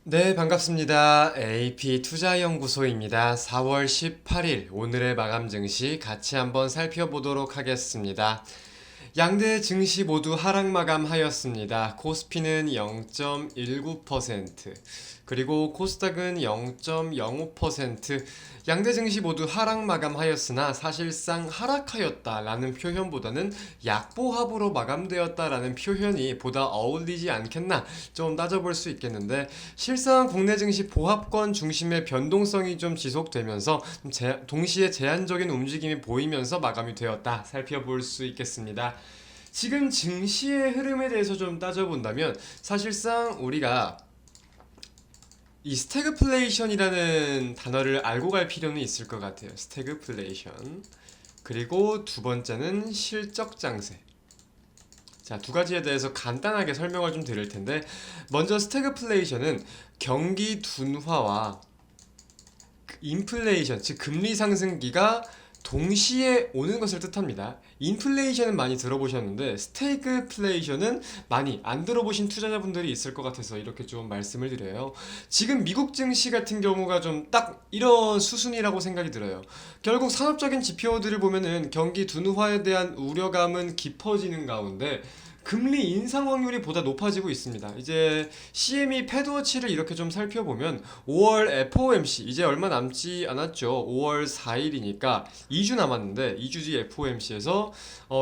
네, 반갑습니다. AP투자연구소입니다. 4월 18일 오늘의 마감 증시 같이 한번 살펴보도록 하겠습니다. 양대 증시 모두 하락 마감하였습니다. 코스피는 0.19%, 그리고 코스닥은 0.05%, 양대 증시 모두 하락 마감하였으나 사실상 하락하였다라는 표현보다는 약보합으로 마감되었다라는 표현이 보다 어울리지 않겠나 좀 따져볼 수 있겠는데, 실상 국내 증시 보합권 중심의 변동성이 좀 지속되면서 동시에 제한적인 움직임이 보이면서 마감이 되었다 살펴볼 수 있겠습니다. 지금 증시의 흐름에 대해서 좀 따져본다면 사실상 우리가 이 스태그플레이션이라는 단어를 알고 갈 필요는 있을 것 같아요. 스태그플레이션. 그리고 두 번째는 실적 장세. 자, 두 가지에 대해서 간단하게 설명을 좀 드릴 텐데, 먼저 스태그플레이션은 경기 둔화와 인플레이션, 즉 금리 상승기가 동시에 오는 것을 뜻합니다. 인플레이션은 많이 들어보셨는데 스태그플레이션은 많이 안 들어보신 투자자분들이 있을 것 같아서 이렇게 좀 말씀을 드려요. 지금 미국 증시 같은 경우가 좀 딱 이런 수순이라고 생각이 들어요. 결국 산업적인 지표들을 보면은 경기 둔화에 대한 우려감은 깊어지는 가운데 금리 인상 확률이 보다 높아지고 있습니다. 이제 CME 패드워치를 이렇게 좀 살펴보면 5월 FOMC 이제 얼마 남지 않았죠. 5월 4일이니까 2주 남았는데 2주 뒤 FOMC에서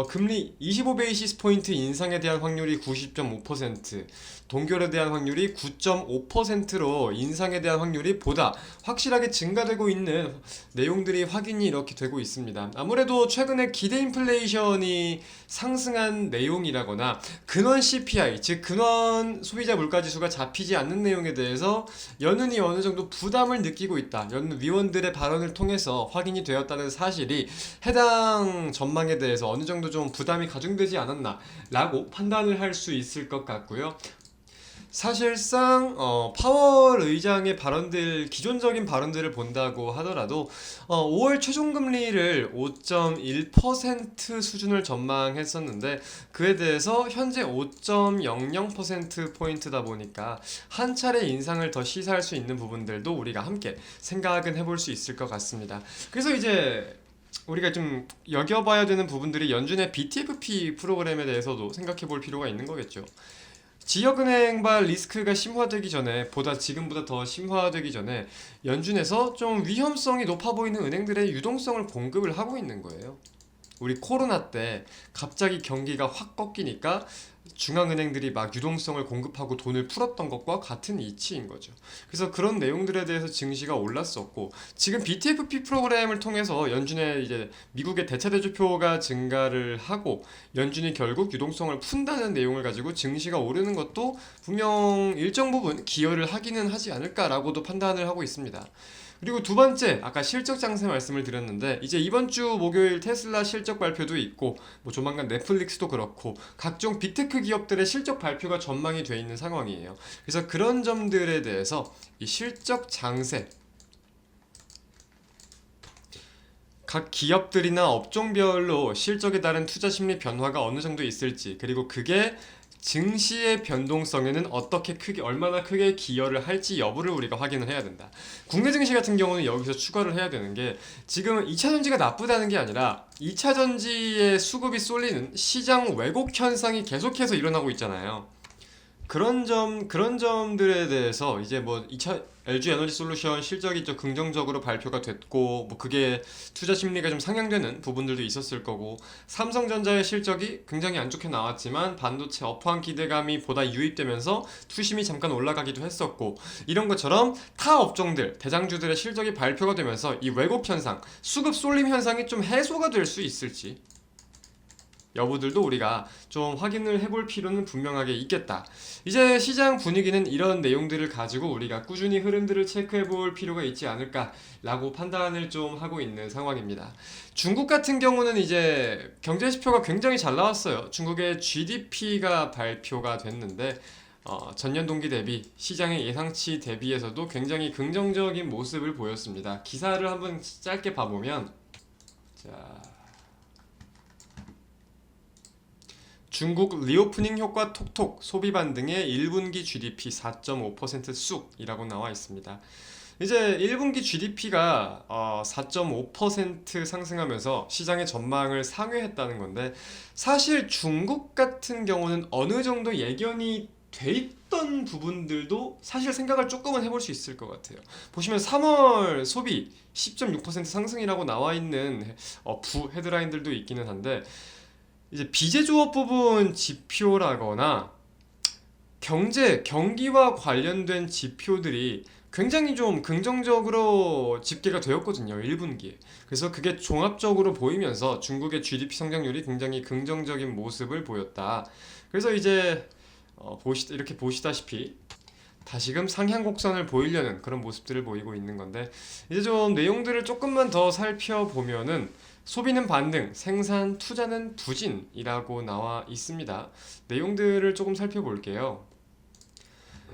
금리 25베이시스 포인트 인상에 대한 확률이 90.5%, 동결에 대한 확률이 9.5%로 인상에 대한 확률이 보다 확실하게 증가되고 있는 내용들이 확인이 이렇게 되고 있습니다. 아무래도 최근에 기대 인플레이션이 상승한 내용이라거나 근원 CPI, 즉 근원 소비자 물가지수가 잡히지 않는 내용에 대해서 연은이 어느 정도 부담을 느끼고 있다. 연 위원들의 발언을 통해서 확인이 되었다는 사실이 해당 전망에 대해서 어느 정도 좀 부담이 가중되지 않았나라고 판단을 할 수 있을 것 같고요. 사실상 파월 의장의 발언들, 기존적인 발언들을 본다고 하더라도 5월 최종금리를 5.1% 수준을 전망했었는데 그에 대해서 현재 5.00%포인트다 보니까 한 차례 인상을 더 시사할 수 있는 부분들도 우리가 함께 생각은 해볼 수 있을 것 같습니다. 그래서 이제 우리가 좀 여겨봐야 되는 부분들이 연준의 BTFP 프로그램에 대해서도 생각해 볼 필요가 있는 거겠죠. 지역은행발 리스크가 심화되기 전에, 보다 지금보다 더 심화되기 전에 연준에서 좀 위험성이 높아 보이는 은행들의 유동성을 공급을 하고 있는 거예요. 우리 코로나 때 갑자기 경기가 확 꺾이니까 중앙은행들이 막 유동성을 공급하고 돈을 풀었던 것과 같은 이치인 거죠. 그래서 그런 내용들에 대해서 증시가 올랐었고, 지금 BTFP 프로그램을 통해서 연준의 이제 미국의 대차 대조표가 증가를 하고 연준이 결국 유동성을 푼다는 내용을 가지고 증시가 오르는 것도 분명 일정 부분 기여를 하기는 하지 않을까라고도 판단을 하고 있습니다. 그리고 두 번째, 아까 실적 장세 말씀을 드렸는데 이제 이번 주 목요일 테슬라 실적 발표도 있고 뭐 조만간 넷플릭스도 그렇고 각종 빅테크 기업들의 실적 발표가 전망이 돼 있는 상황이에요. 그래서 그런 점들에 대해서 이 실적 장세, 각 기업들이나 업종별로 실적에 따른 투자 심리 변화가 어느 정도 있을지, 그리고 그게 증시의 변동성에는 어떻게 크게, 얼마나 크게 기여를 할지 여부를 우리가 확인을 해야 된다. 국내 증시 같은 경우는 여기서 추가를 해야 되는 게, 지금 2차 전지가 나쁘다는 게 아니라 2차 전지의 수급이 쏠리는 시장 왜곡 현상이 계속해서 일어나고 있잖아요. 그런 점들에 대해서 이제 뭐 2차 LG 에너지 솔루션 실적이 좀 긍정적으로 발표가 됐고, 뭐 그게 투자 심리가 좀 상향되는 부분들도 있었을 거고, 삼성전자의 실적이 굉장히 안 좋게 나왔지만 반도체 업황 기대감이 보다 유입되면서 투심이 잠깐 올라가기도 했었고, 이런 것처럼 타 업종들, 대장주들의 실적이 발표가 되면서 이 왜곡 현상, 수급 쏠림 현상이 좀 해소가 될 수 있을지 여부들도 우리가 좀 확인을 해볼 필요는 분명하게 있겠다. 이제 시장 분위기는 이런 내용들을 가지고 우리가 꾸준히 흐름들을 체크해 볼 필요가 있지 않을까라고 판단을 좀 하고 있는 상황입니다. 중국 같은 경우는 이제 경제지표가 굉장히 잘 나왔어요. 중국의 GDP가 발표가 됐는데 전년 동기 대비 시장의 예상치 대비해서도 굉장히 긍정적인 모습을 보였습니다. 기사를 한번 짧게 봐보면, 자, 중국 리오프닝 효과 톡톡 소비 반등의 1분기 GDP 4.5% 쑥이라고 나와 있습니다. 이제 1분기 GDP가 4.5% 상승하면서 시장의 전망을 상회했다는 건데, 사실 중국 같은 경우는 어느 정도 예견이 돼 있던 부분들도 사실 생각을 조금은 해볼 수 있을 것 같아요. 보시면 3월 소비 10.6% 상승이라고 나와 있는 부 헤드라인들도 있기는 한데, 이제 비제조업 부분 지표라거나 경기와 관련된 지표들이 굉장히 좀 긍정적으로 집계가 되었거든요, 1분기에. 그래서 그게 종합적으로 보이면서 중국의 GDP 성장률이 굉장히 긍정적인 모습을 보였다. 그래서 이제 이렇게 보시다시피 다시금 상향 곡선을 보이려는 그런 모습들을 보이고 있는 건데, 이제 좀 내용들을 조금만 더 살펴보면은 소비는 반등, 생산, 투자는 부진이라고 나와 있습니다. 내용들을 조금 살펴볼게요.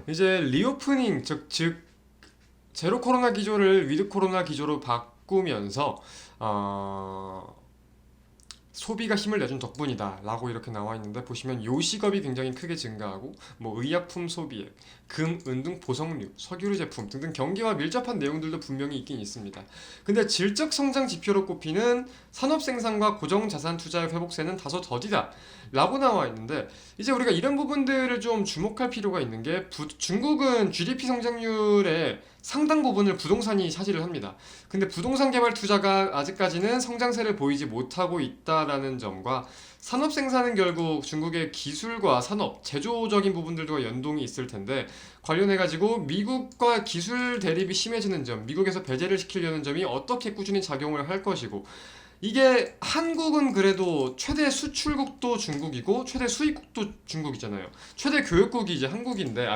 이제 리오프닝, 즉 제로 코로나 기조를 위드 코로나 기조로 바꾸면서 소비가 힘을 내준 덕분이다 라고 이렇게 나와 있는데, 보시면 요식업이 굉장히 크게 증가하고 뭐 의약품 소비액, 금, 은 등 보석류, 석유류 제품 등등 경기와 밀접한 내용들도 분명히 있긴 있습니다. 근데 질적 성장 지표로 꼽히는 산업 생산과 고정 자산 투자 회복세는 다소 더디다 라고 나와 있는데, 이제 우리가 이런 부분들을 좀 주목할 필요가 있는 게, 중국은 GDP 성장률의 상당 부분을 부동산이 차지를 합니다. 근데 부동산 개발 투자가 아직까지는 성장세를 보이지 못하고 있다라는 점과, 산업 생산은 결국 중국의 기술과 산업, 제조적인 부분들과 연동이 있을 텐데, 관련해가지고 미국과 기술 대립이 심해지는 점, 미국에서 배제를 시키려는 점이 어떻게 꾸준히 작용을 할 것이고, 이게 한국은 그래도 최대 수출국도 중국이고 최대 수입국도 중국이잖아요. 최대 교역국이 이제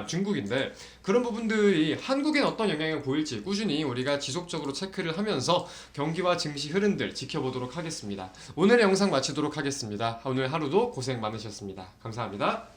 중국인데, 그런 부분들이 한국엔 어떤 영향을 보일지 꾸준히 우리가 지속적으로 체크를 하면서 경기와 증시 흐름들 지켜보도록 하겠습니다. 오늘의 영상 마치도록 하겠습니다. 오늘 하루도 고생 많으셨습니다. 감사합니다.